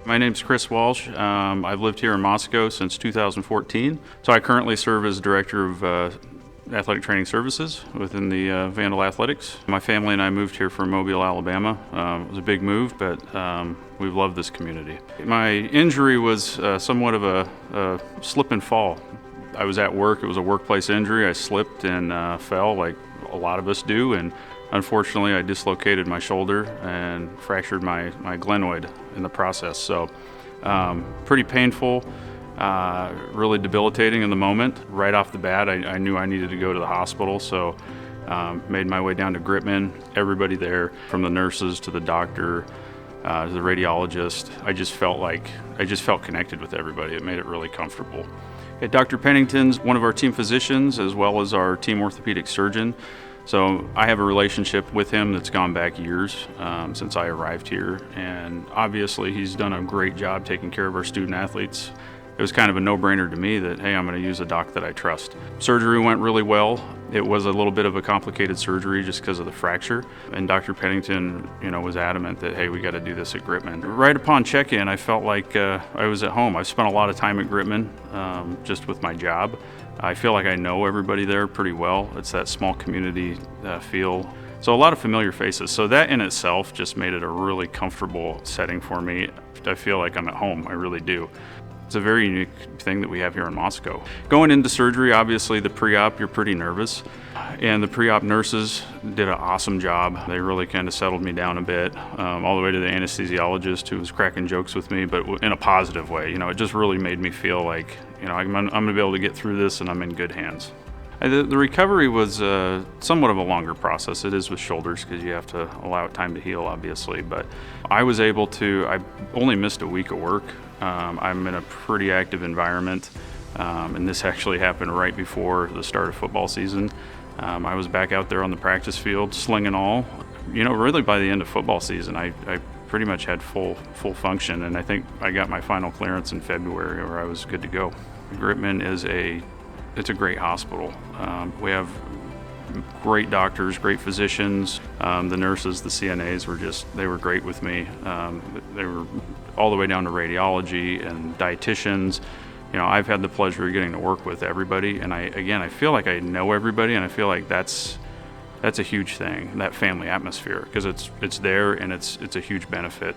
My name's Chris Walsh. I've lived here in Moscow since 2014. So I currently serve as Director of Athletic Training Services within the Vandal Athletics. My family and I moved here from Mobile, Alabama. It was a big move, but we've loved this community. My injury was somewhat of a slip and fall. I was at work. It was a workplace injury. I slipped and fell like a lot of us do, and unfortunately I dislocated my shoulder and fractured my glenoid in the process. So pretty painful, really debilitating in the moment. Right off the bat I knew I needed to go to the hospital, so made my way down to Gritman. Everybody there, from the nurses to the doctor to the radiologist, I just felt connected with everybody. It made it really comfortable. Dr. Pennington's one of our team physicians as well as our team orthopedic surgeon. So I have a relationship with him that's gone back years since I arrived here, and obviously he's done a great job taking care of our student athletes. It was kind of a no-brainer to me that, hey, I'm going to use a doc that I trust. Surgery went really well. It was a little bit of a complicated surgery just because of the fracture, and Dr. Pennington, was adamant that, hey, we got to do this at Gritman. Right upon check-in, I felt like I was at home. I've spent a lot of time at Gritman just with my job. I feel like I know everybody there pretty well. It's that small community feel. So a lot of familiar faces. So that in itself just made it a really comfortable setting for me. I feel like I'm at home, I really do. It's a very unique thing that we have here in Moscow. Going into surgery, obviously the pre-op, you're pretty nervous. And the pre-op nurses did an awesome job. They really kind of settled me down a bit, all the way to the anesthesiologist who was cracking jokes with me, but in a positive way. It just really made me feel like, I'm going to be able to get through this and I'm in good hands. The recovery was somewhat of a longer process. It is with shoulders because you have to allow it time to heal, obviously. But I only missed a week of work. I'm in a pretty active environment, and this actually happened right before the start of football season. I was back out there on the practice field, slinging all. Really by the end of football season, I pretty much had full function, and I think I got my final clearance in February where I was good to go. Gritman it's a great hospital. We have great doctors, great physicians. The nurses, the CNAs they were great with me. They were all the way down to radiology and dietitians. I've had the pleasure of getting to work with everybody, and I feel like I know everybody, and I feel like that's a huge thing, that family atmosphere, because it's there and it's a huge benefit.